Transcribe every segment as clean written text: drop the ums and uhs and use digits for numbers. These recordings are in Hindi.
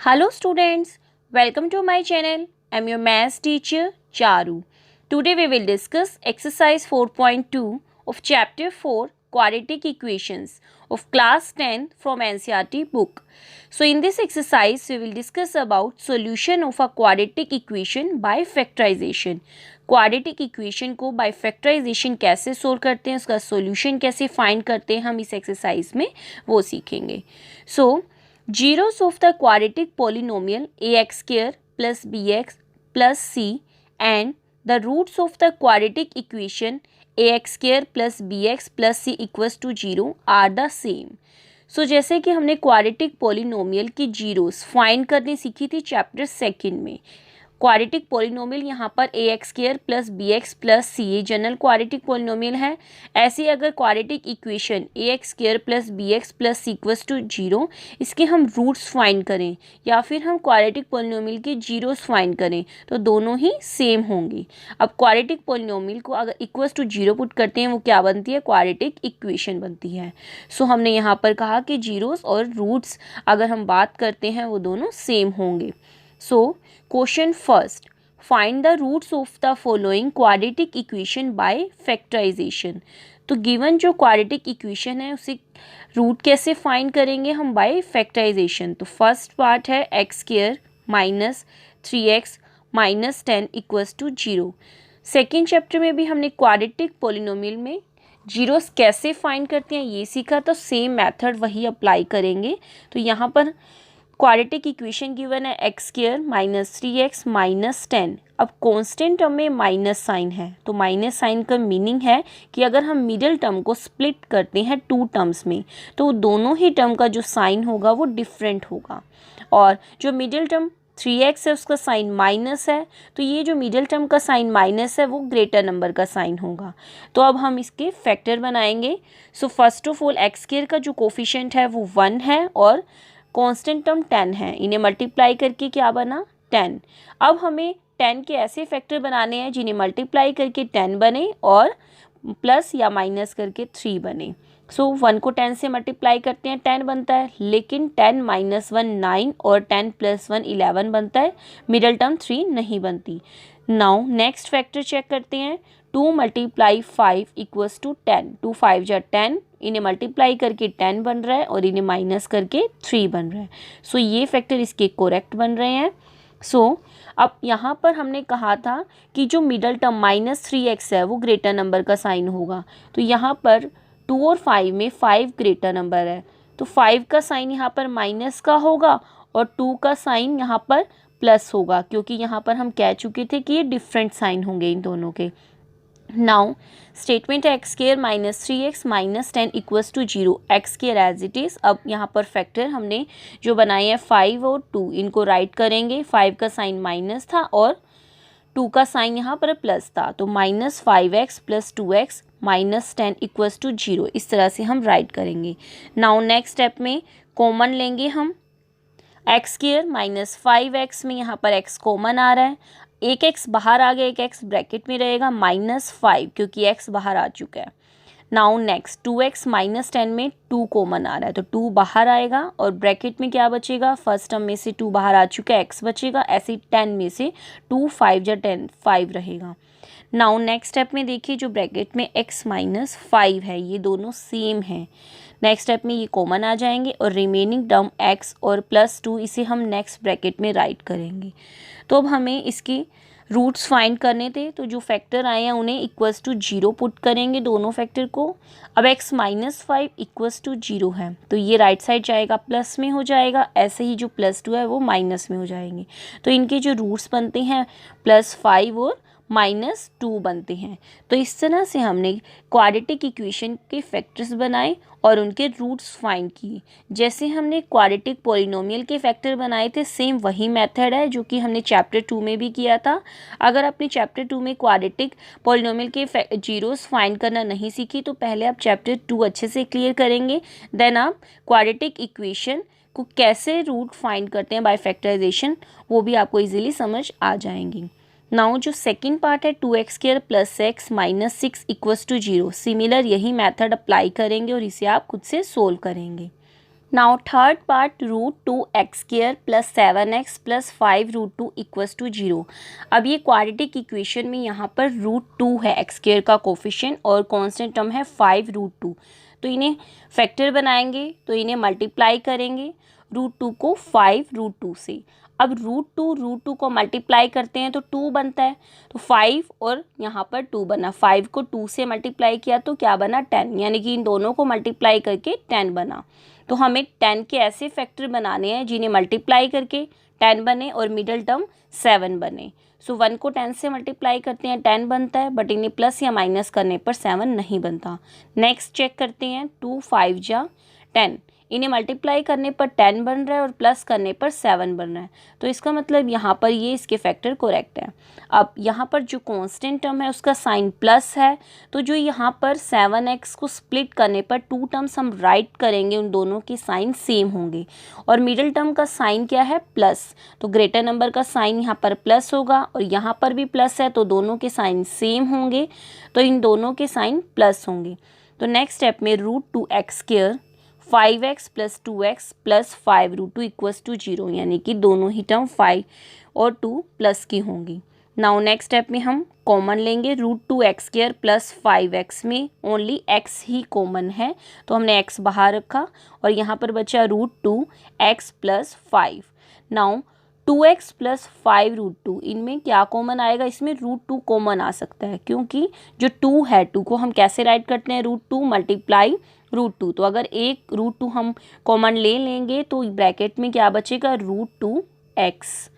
Hello students, welcome to my channel. I am your maths teacher Charu. Today we will discuss exercise 4.2 of chapter 4 quadratic equations of class 10 from NCERT book. So in this exercise we will discuss about solution of a quadratic equation by factorization. Quadratic equation को बाय फैक्टराइजेशन कैसे सोल्व करते हैं, उसका सॉल्यूशन कैसे फाइंड करते हैं, हम इस एक्सरसाइज में वो सीखेंगे. सो zeros of the quadratic polynomial ax square plus bx plus c and the roots of the quadratic equation ax square plus bx plus c equals to 0 are the same. सो जैसे कि हमने क्वाड्रेटिक पॉलिनोमियल की जीरोस फाइंड करनी सीखी थी चैप्टर सेकंड में. क्वाड्रेटिक पॉलिनोमियल यहाँ पर A X square plus B X plus C ये जनरल क्वाड्रेटिक पॉलिनोमियल है. ऐसे अगर quadratic equation A X square plus B X plus C equals to 0 इसके हम रूट्स फाइंड करें या फिर हम क्वाड्रेटिक पॉलिनोमियल के जीरोस फाइंड करें तो दोनों ही सेम होंगी. अब क्वाड्रेटिक पॉलिनोमियल को अगर इक्वल्स टू 0 पुट करते हैं वो क्या बनती है, क्वाड्रेटिक इक्वेशन बनती है. सो हमने यहाँ पर कहा कि जीरोस और रूट्स अगर हम बात करते हैं वो दोनों सेम होंगे. So, question first. Find the roots of the following quadratic equation by factorization. तो given जो quadratic equation है उसे रूट कैसे फाइंड करेंगे हम बाय फैक्टराइजेशन. तो फर्स्ट पार्ट है x square minus 3x minus 10 equals to 0. Second chapter में भी हमने क्वाड्रेटिक पॉलिनोमियल में जीरोस कैसे फाइंड करते हैं ये सीखा, तो सेम मेथड वही अप्लाई करेंगे. तो यहाँ पर क्वाड्रेटिक इक्वेशन गिवन है x square minus 3x minus 10. अब कांस्टेंट टर्म में माइनस साइन है तो माइनस साइन का मीनिंग है कि अगर हम मिडिल टर्म को स्प्लिट करते हैं टू टर्म्स में तो दोनों ही टर्म का जो साइन होगा वो डिफरेंट होगा. और जो मिडिल टर्म 3x है उसका साइन माइनस है तो ये जो मिडिल टर्म का साइन माइनस है वो ग्रेटर नंबर का साइन होगा. तो अब हम इसके फैक्टर बनाएंगे. So first of all x square का जो कोफिशिएंट है वो 1 है और कांस्टेंट टर्म 10 है. इन्हें मल्टीप्लाई करके क्या बना 10. अब हमें 10 के ऐसे फैक्टर बनाने हैं जिन्हें मल्टीप्लाई करके 10 बने और प्लस या माइनस करके 3 बने. सो 1 को 10 से मल्टीप्लाई करते हैं 10 बनता है, लेकिन 10 माइनस 1 9 और 10 प्लस 1 11 बनता है. मिडल टर्म 3 नहीं बनती. नाउ नेक्स्ट फैक्टर चेक करते हैं. 2 मल्टीप्लाई 5 इक्वल्स टू 10. 2 5 जा 10, इन्हें मल्टीप्लाई करके 10 बन रहा है और इन्हें माइनस करके 3 बन रहा है. सो ये फैक्टर इसके करेक्ट बन रहे हैं. सो अब यहाँ पर हमने कहा था कि जो मिडल टर्म माइनस 3x है वो ग्रेटर नंबर का साइन होगा. तो यहाँ पर 2 और 5 में 5 ग्रेटर नंबर है तो 5 का साइन यहाँ पर माइनस का होगा और 2 का साइन यहाँ पर प्लस होगा, क्योंकि यहाँ पर हम कह चुके थे कि ये डिफरेंट साइन होंगे इन दोनों के. नाउ स्टेटमेंट है x square minus 3x minus 10 equals to 0. X square as it is. अब यहाँ पर फैक्टर हमने जो बनाए हैं 5 और 2 इनको राइट करेंगे. 5 का साइन माइनस था और 2 का साइन यहाँ पर प्लस था तो minus 5x plus 2x minus 10 equals to 0. इस तरह से हम राइट करेंगे. नाउ नेक्स्ट स्टेप में कॉमन लेंगे हम. एक्स स्क्वायर माइनस 5x में यहाँ पर x कॉमन आ रहा है. एक x बाहर आ गया, एक x ब्रैकेट में रहेगा माइनस 5 क्योंकि x बाहर आ चुका है. नाउ नेक्स्ट 2x माइनस 10 में 2 कॉमन आ रहा है तो 2 बाहर आएगा और ब्रैकेट में क्या बचेगा, फर्स्ट टर्म में से 2 बाहर आ चुका है, x बचेगा. ऐसे 10 में से 2 5 जा 10 5 रहेगा. नाउ नेक्स्ट स्टेप में देखिए जो ब्रैकेट में x माइनस 5 है ये दोनों सेम हैं. नेक्स्ट स्टेप में ये कॉमन आ जाएंगे और रिमेनिंग टर्म x और प्लस 2 इसे हम नेक्स्ट ब्रैकेट में राइट करेंगे. तो अब हमें इसके रूट्स फाइंड करने थे तो जो फैक्टर आए हैं उन्हें इक्वल्स टू 0 पुट करेंगे दोनों फैक्टर को. अब x माइनस 5 इक्वल्स टू 0 है तो ये राइट साइड जाएगा प्लस में हो जाएगा. ऐसे ही जो प्लस 2 है वो माइनस में हो जाएंगे. तो इनके जो रूट्स बनते हैं प्लस 5 और माइनस 2 बनते हैं. तो इस तरह से हमने क्वाड्रेटिक इक्वेशन के फैक्टर्स बनाए और उनके रूट्स फाइंड किए. जैसे हमने क्वाड्रेटिक पॉलिनोमियल के फैक्टर बनाए थे सेम वही मेथड है जो कि हमने चैप्टर 2 में भी किया था. अगर आपने चैप्टर 2 में क्वाड्रेटिक पॉलिनोमियल के जीरोस फाइंड करना नहीं सीखी तो पहले आप चैप्टर 2 अच्छे से क्लियर करेंगे, देन आप क्वाड्रेटिक इक्वेशन को कैसे रूट फाइंड करते हैं बाय फैक्टराइजेशन वो भी आपको इजीली समझ आ जाएंगी. नाउ जो सेकंड पार्ट है 2x square plus x minus 6 equals to 0. Similar यही मेथड अप्लाई करेंगे और इसे आप खुद से सोल्व करेंगे. Now third part √2x² plus 7x plus 5√2 equals to 0। अब ये क्वाड्रेटिक इक्वेशन में यहाँ पर √2 है x² का कोफिशिएंट और कांस्टेंट टर्म है 5√2। तो इन्हें फैक्टर बनाएंगे तो इन्हें मल्टीप्लाई करेंगे √2 को 5√2 से। अब √2 को मल्टीप्लाई करते हैं तो 2 बनता है, तो 5 और यहाँ पर 2 बना। 5 को 2 से मल्टीप्लाई किया तो क्या बना 10, यानी कि इन दोनों को मल्टीप्लाई करके 10 बना। तो हमें 10 के ऐसे फैक्टर बनाने हैं जिन्हें मल्टीप्लाई करके 10 बने और मिडल टर्म 7 बने। सो 1 को 10 से मल्टीप्लाई करते हैं 10 बनता है, बट इन्हें प्लस या माइनस करने पर 7 नहीं बनता। नेक्स्ट चेक करते हैं 2 5 जा 10, इन्हें मल्टीप्लाई करने पर 10 बन रहा है और प्लस करने पर 7 बन रहा है। तो इसका मतलब यहाँ पर ये इसके फैक्टर करेक्ट है। अब यहाँ पर जो कांस्टेंट टर्म है उसका साइन प्लस है, तो जो यहाँ पर 7x को स्प्लिट करने पर 2 टर्म्स हम राइट करेंगे उन दोनों के साइन सेम होंगे। और मिडिल टर्म का साइन क्या है प्लस, तो ग्रेटर नंबर का साइन यहाँ पर प्लस होगा और यहाँ पर भी प्लस है, तो दोनों के साइन सेम होंगे, तो इन दोनों के साइन प्लस होंगे। तो नेक्स्ट स्टेप में √2x² 5x plus 2x plus 5√2 equals to 0, यानी कि दोनों ही टर्म 5 और 2 प्लस की होंगी। नाउ नेक्स्ट स्टेप में हम कॉमन लेंगे √2x² प्लस 5x में ओनली x ही कॉमन है, तो हमने x बाहर रखा और यहाँ पर बचा √2x plus 5। Now 2x plus 5√2, इनमें क्या कॉमन आएगा, इसमें √2 कॉमन आ सकता है, क्योंकि जो 2 है 2 को हम कैसे राइट करते हैं √2 मल्टीप्लाई √2। तो अगर एक √2 हम कॉमन ले लेंगे तो ब्रैकेट में क्या बचेगा √2x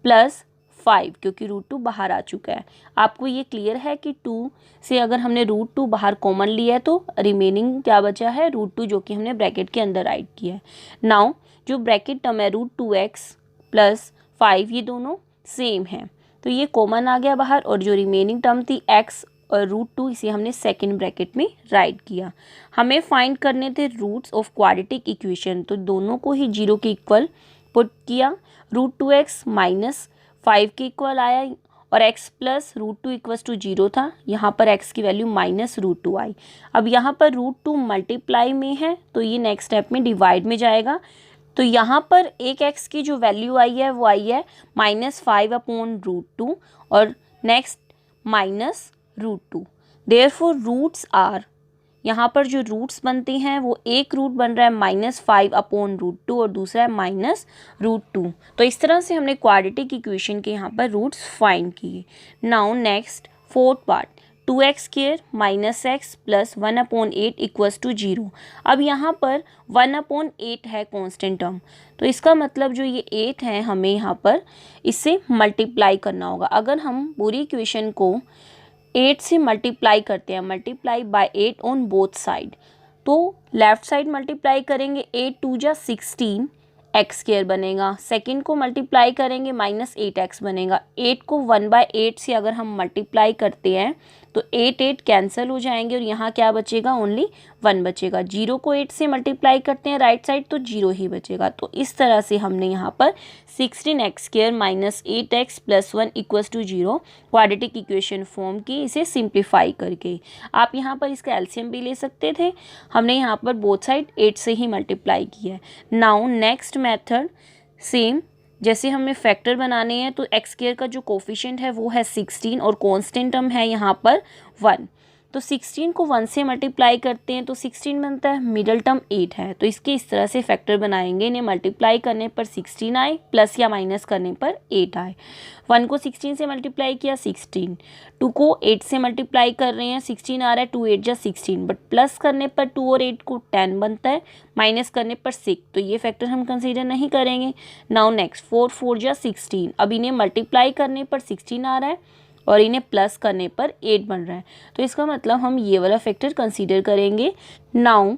प्लस 5, क्योंकि √2 बाहर आ चुका है। आपको ये क्लियर है कि 2 से अगर हमने √2 बाहर कॉमन लिया है तो रिमेनिंग क्या बचा है √2, जो कि हमने ब्रैकेट के अंदर राइट किया है। नाउ जो ब्रैकेट टर्म है √2x प्लस 5, ये दोनों सेम है, तो ये कॉमन आ गया बाहर, और जो रिमेनिंग टर्म थी x और √2 इसे हमने सेकंड ब्रैकेट में राइट किया। हमें फाइंड करने थे रूट्स ऑफ क्वाड्रेटिक इक्वेशन, तो दोनों को ही 0 के इक्वल पुट किया। √2x माइनस 5 के इक्वल आया और x प्लस √2 इक्वल्स टू 0 था, यहाँ पर x की वैल्यू माइनस √2 आई। अब यहाँ पर √2 मल्टीप्लाई में है तो ये नेक्स्ट स्टेप में डिवाइड में जाएगा, तो यहाँ पर एक x की जो वैल्यू आई है वो आई है -5/√2 और नेक्स्ट -√2। देयरफॉर रूट्स आर, यहाँ पर जो रूट्स बनते हैं वो एक रूट बन रहा है -5/√2 और दूसरा है -√2। तो इस तरह से हमने क्वाड्रेटिक इक्वेशन के यहाँ पर रूट्स फाइंड किए। Now next fourth part 2x² minus x plus 1/8 equals to 0। अब यहाँ पर 1/8 है कांस्टेंट टर्म, तो इसका मतलब जो ये 8 है हमें यहाँ पर इससे मल्टीप्लाई करना होगा। अगर हम पूरी इक्वेशन को 8 से मल्टीप्लाई करते हैं, multiply by 8 on both side, तो लेफ्ट साइड मल्टीप्लाई करेंगे 8 2 जा 16 x² बनेगा, सेकंड को मल्टीप्लाई करेंगे -8x बनेगा। 8 को 1/8 से अगर हम मल्टीप्लाई करते हैं तो 8 8 कैंसिल हो जाएंगे और यहाँ क्या बचेगा ओनली 1 बचेगा। 0 को 8 से मल्टीप्लाई करते हैं राइट साइड तो 0 ही बचेगा। तो इस तरह से हमने यहाँ पर 16x² minus 8x plus 1 equals to 0 quadratic equation form की, इसे सिंप्लीफाई करके। आप यहाँ पर इसका एलसीएम भी ले सकते थे, हमने यहाँ पर बोथ साइड 8 से ही मल्टीप्लाई किया है। नाउ नेक्स्ट मेथड सेम, जैसे हमें फैक्टर बनाने हैं तो x² का जो कोफिशिएंट है वो है 16 और कांस्टेंट टर्म है यहाँ पर 1, तो 16 को 1 से मल्टीप्लाई करते हैं तो 16 बनता है, मिडल टर्म 8 है, तो इसके इस तरह से फैक्टर बनाएंगे। इन्हें मल्टीप्लाई करने पर 16 आए, प्लस या माइनस करने पर 8 आए। 1 को 16 से मल्टीप्लाई किया 16, 2 को 8 से मल्टीप्लाई कर रहे हैं 16 आ रहा है, 2 8 जा 16, बट प्लस करने पर 2 और 8 को 10 बनता है, माइनस करने पर 6, तो ये फैक्टर हम कंसीडर नहीं करेंगे। नाउ नेक्स्ट 4 4 जा 16, अब इन्हें मल्टीप्लाई करने पर 16 आ रहा है और इन्हें प्लस करने पर 8 बन रहा है, तो इसका मतलब हम ये वाला फैक्टर कंसीडर करेंगे। नाउ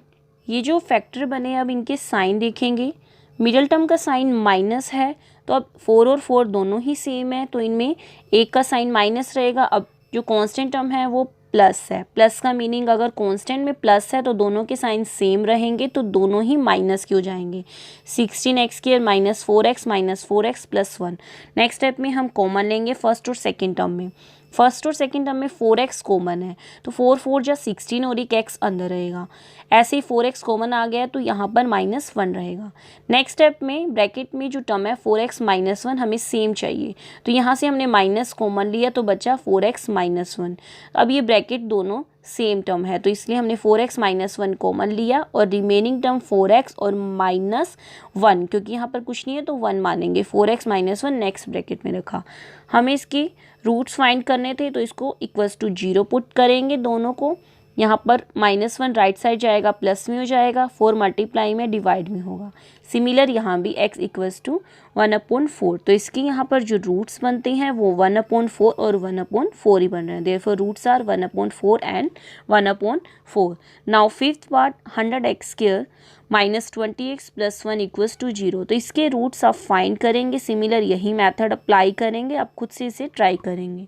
ये जो फैक्टर बने अब इनके साइन देखेंगे, मिडल टर्म का साइन माइनस है, तो अब 4 और 4 दोनों ही सेम है, तो इनमें एक का साइन माइनस रहेगा। अब जो कांस्टेंट टर्म है वो प्लस है, प्लस का मीनिंग अगर कांस्टेंट में प्लस है तो दोनों के साइन सेम रहेंगे, तो दोनों ही माइनस के हो जाएंगे। 16x² minus 4x plus 1। Next step में हम कॉमन लेंगे फर्स्ट और सेकेंड टर्म में। फर्स्ट और सेकंड टर्म में 4x कॉमन है तो 4 4 जा 16 और एक x अंदर रहेगा। ऐसे ही 4x कॉमन आ गया तो यहाँ पर -1 रहेगा। नेक्स्ट स्टेप में ब्रैकेट में जो टर्म है 4x -1 हमें सेम चाहिए, तो यहाँ से हमने माइनस कॉमन लिया तो बचा 4x -1। अब ये ब्रैकेट दोनों सेम टर्म है तो इसलिए हमने 4x -1 कॉमन लिया और रिमेनिंग टर्म 4x और -1, क्योंकि यहाँ पर कुछ नहीं है तो 1 मानेंगे, 4x -1 नेक्स्ट ब्रैकेट में रखा। हमें इसकी रूट्स फाइंड करने थे तो इसको इक्वल्स टू 0 पुट करेंगे दोनों को। यहाँ पर -1 राइट साइड जाएगा प्लस में हो जाएगा, 4 मल्टीप्लाई में डिवाइड में होगा। सिमिलर यहाँ भी x इक्वल्स टू 1/4, तो इसकी यहाँ पर जो रूट्स बनते हैं वो 1/4 और 1/4 ही बन रहे हैं। Therefore roots are 1/4 and 1/4। Now fifth part 100x² -20x + 1 equals to 0, तो इसके रूट्स आप फाइंड करेंगे। सिमिलर यही मेथड अप्लाई करेंगे, आप खुद से इसे ट्राई करेंगे।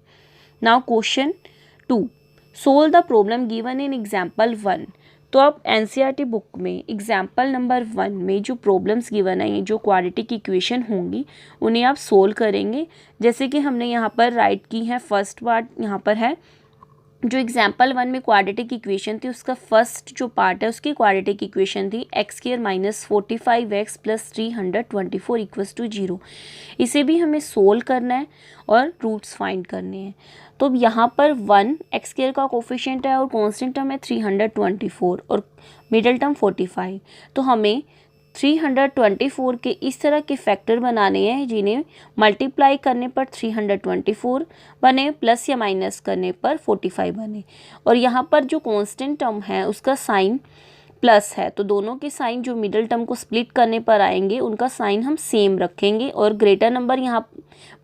Now question 2, solve the problem given in example 1। तो आप एनसीईआरटी बुक में एग्जाम्पल नंबर 1 में जो प्रॉब्लम्स गिवन है, जो क्वाड्रेटिक इक्वेशन होंगी उन्हें आप सोल्व करेंगे। जैसे कि हमने यहाँ पर राइट की है, फर्स्ट पार्ट यहाँ पर है जो एग्जाम्पल 1 में क्वाड्रेटिक इक्वेशन थी उसका फर्स्ट जो पार्ट है उसकी क्वाड्रेटिक इक्वेशन थी x² -45x + 324 इक्वल्स टू 0। इसे भी हमें सोल्व करना है और रूट्स फाइंड करने हैं। तो यहाँ पर 1 x² का कोफिशिएंट है और कांस्टेंट टर्म है 324 और मिडल टर्म 45। तो हमें 324 के इस तरह के फैक्टर बनाने हैं जिन्हें मल्टीप्लाई करने पर 324 बने, प्लस या माइनस करने पर 45 बने। और यहाँ पर जो कांस्टेंट टर्म है उसका साइन प्लस है, तो दोनों के साइन जो मिडिल टर्म को स्प्लिट करने पर आएंगे उनका साइन हम सेम रखेंगे। और ग्रेटर नंबर यहाँ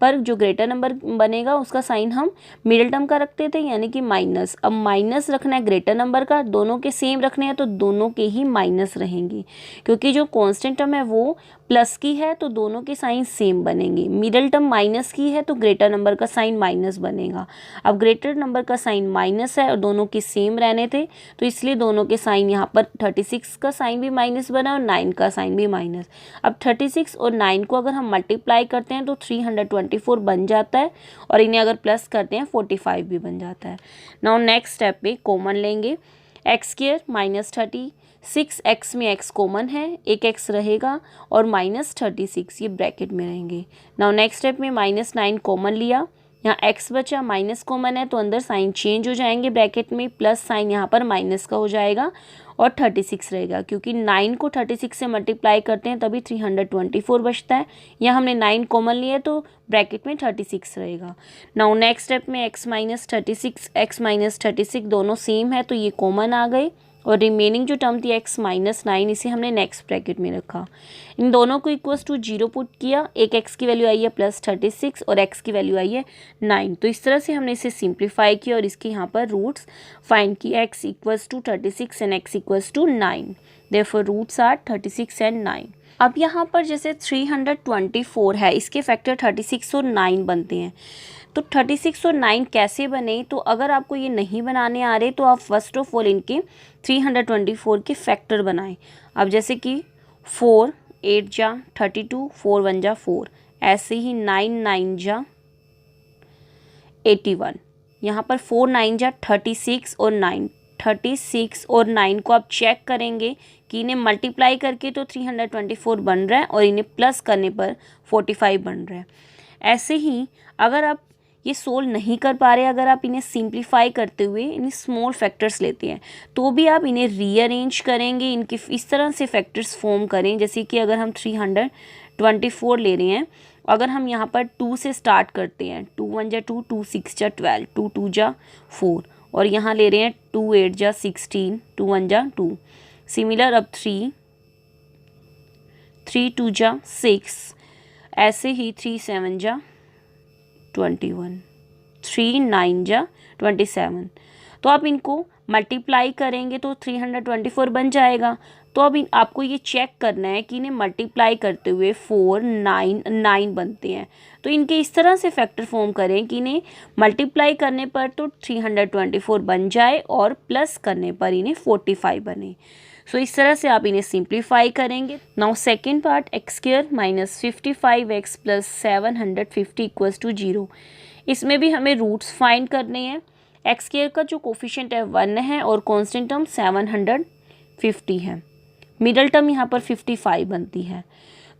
पर जो ग्रेटर नंबर बनेगा उसका साइन हम मिडिल टर्म का रखते थे यानी कि माइनस। अब माइनस रखना है ग्रेटर नंबर का, दोनों के सेम रखने हैं तो दोनों के ही माइनस रहेंगे, क्योंकि जो कांस्टेंट टर्म है वो प्लस की है तो दोनों के साइन सेम बनेंगे। मिडिल टर्म माइनस की है तो ग्रेटर नंबर का साइन माइनस बनेगा। अब ग्रेटर नंबर का साइन माइनस है और दोनों के सेम रहने थे तो इसलिए दोनों के साइन यहाँ पर 36 का साइन भी माइनस बना और 9 का साइन भी माइनस। अब 36 और 9 को अगर हम मल्टीप्लाई करते हैं तो 324 बन जाता है और इन्हें अगर प्लस करते हैं 45 भी बन जाता है। नाउ नेक्स्ट स्टेप पे कॉमन लेंगे, x² -36x में x कॉमन है, एक x रहेगा और -36 ये ब्रैकेट में रहेंगे। नाउ नेक्स्ट स्टेप में -9 कॉमन लिया, यहाँ x बचा, माइनस कॉमन है तो अंदर साइन चेंज हो जाएंगे ब्रैकेट में, प्लस साइन यहाँ पर माइनस का हो जाएगा और 36 रहेगा, क्योंकि 9 को 36 से मल्टीप्लाई करते हैं तभी 324 बचता है। यहाँ हमने 9 कॉमन लिया तो ब्रैकेट में 36 रहेगा। नाउ नेक्स्ट स्टेप में x -36 दोनों सेम है तो ये कॉमन आ गए और रिमेनिंग जो टर्म थी x -9 इसे हमने नेक्स्ट ब्रैकेट में रखा। इन दोनों को इक्वल्स टू 0 पुट किया, एक x की वैल्यू आई है +36 और x की वैल्यू आई है 9। तो इस तरह से हमने इसे सिंप्लीफाई किया और इसके यहाँ पर रूट्स फाइंड किया, x equals to 36 and x equals to 9। Therefore roots are 36 and 9। अब यहाँ पर जैसे 324 है, इसके फैक्टर 36 और 9 बनते हैं। तो 36 और 9 कैसे बने, तो अगर आपको ये नहीं बनाने आ रहे तो आप फर्स्ट ऑफ ऑल इनके 324 के फैक्टर बनाएं। अब जैसे कि 4 8 जा 32, 4 1 जा 4, ऐसे ही 9 9 जा 81, यहाँ पर 4 9 जा 36 और 36 और 9 को आप चेक करेंगे कि इन्हें मल्टीप्लाई करके तो 324 बन रहा है और इन्हें प्लस करने पर 45 बन रहा है। ऐसे ही अगर आप ये सोल्व नहीं कर पा रहे, अगर आप इन्हें सिंप्लीफाई करते हुए इन्हें स्मॉल फैक्टर्स लेते हैं तो भी आप इन्हें रीअरेंज करेंगे, इनके इस तरह से फैक्टर्स फॉर्म करें। जैसे कि अगर हम 324 ले रहे हैं, अगर हम यहाँ पर 2 से स्टार्ट करते हैं, 2 1 जा 2, 2 6 जा 12, 2 2 जा 4 और यहाँ ले रहे हैं 2 8 जा 16, 2 1 जा 2। सिमिलर अब 3 2 जा 6, ऐसे ही 3 7 जा 21, 3 9 जा 27। तो आप इनको मल्टीप्लाई करेंगे तो 324 बन जाएगा। तो अब आपको ये चेक करना है कि इन्हें मल्टीप्लाई करते हुए 4 9 9 बनते हैं। तो इनके इस तरह से फैक्टर फॉर्म करें कि इन्हें मल्टीप्लाई करने पर तो 324 बन जाए और प्लस करने पर इन्हें 45 बने। सो इस तरह से आप इन्हें सिंप्लीफाई करेंगे। Now second part x² -55x + 750 equals to 0। इसमें भी हमें रूट्स फाइंड करने हैं। एक्स स्क्वायर का जो कोफिशिएंट है 1 है और कांस्टेंट टर्म 750 है। मिडल टर्म यहाँ पर 55 बनती है।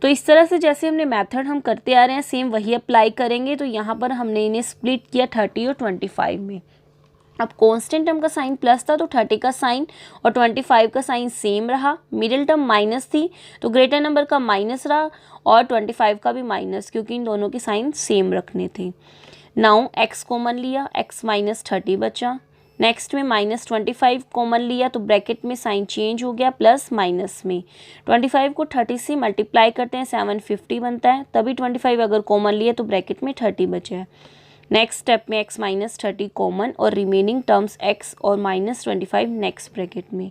तो इस तरह से जैसे हमने मेथड हम करते आ रहे हैं सेम वही अप्लाई करेंगे। तो यहाँ पर हमने इन्हें स्प्लिट किया 30 और 25 में। अब कांस्टेंट टर्म का साइन प्लस था तो 30 का साइन और 25 का साइन सेम रहा। मिडिल टर्म माइनस थी तो ग्रेटर नंबर का माइनस रहा और 25 का भी माइनस, क्योंकि इन दोनों के साइन सेम रखने थे। नाउ एक्स कॉमन लिया, एक्स माइनस 30 बचा। नेक्स्ट में माइनस 25 कॉमन लिया तो ब्रैकेट में साइन चेंज हो गया प्लस माइनस में। 25 को 30 से मल्टीप्लाई करते हैं 750 बनता है, तभी 25 अगर कॉमन लिया तो ब्रैकेट में 30 बचा है। नेक्स्ट स्टेप में x माइनस 30 कॉमन और रिमेनिंग टर्म्स x और माइनस 25 नेक्स्ट ब्रैकेट में।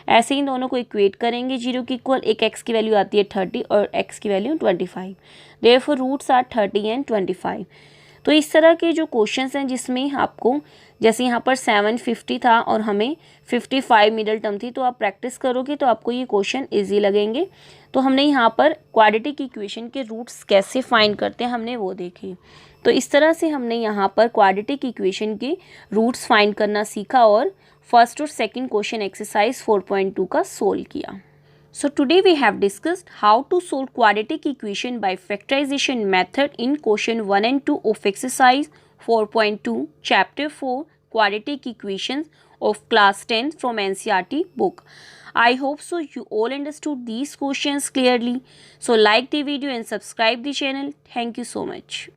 ऐसे ही दोनों को इक्वेट करेंगे 0 के इक्वल। एक x की वैल्यू आती है 30 और x की value 25। Therefore roots are 30 and 25। तो इस तरह के जो क्वेश्चंस हैं जिसमें आपको जैसे यहाँ पर 750 था और हमें 55 मिडल टर्म थी, तो आप प्रैक्टिस करोगे तो आपको ये क्वेश्चन इजी लगेंगे। तो हमने यहाँ पर क्वाड्रेटिक इक्वेशन के रूट्स कैसे फाइंड करते हैं हमने वो देखे। तो इस तरह से हमने यहाँ पर क्वाड्रेटिक इक्वेशन के रूट्स फाइंड करना सीखा और फर्स्ट और सेकंड क्वेश्चन एक्सरसाइज 4.2 का सोल्व किया। So today we have discussed how to solve quadratic equation by factorization method in question 1 and 2 of exercise 4.2 chapter 4 quadratic equations of class 10 from NCERT book. I hope so you all understood these questions clearly. So like the video and subscribe the channel. Thank you so much.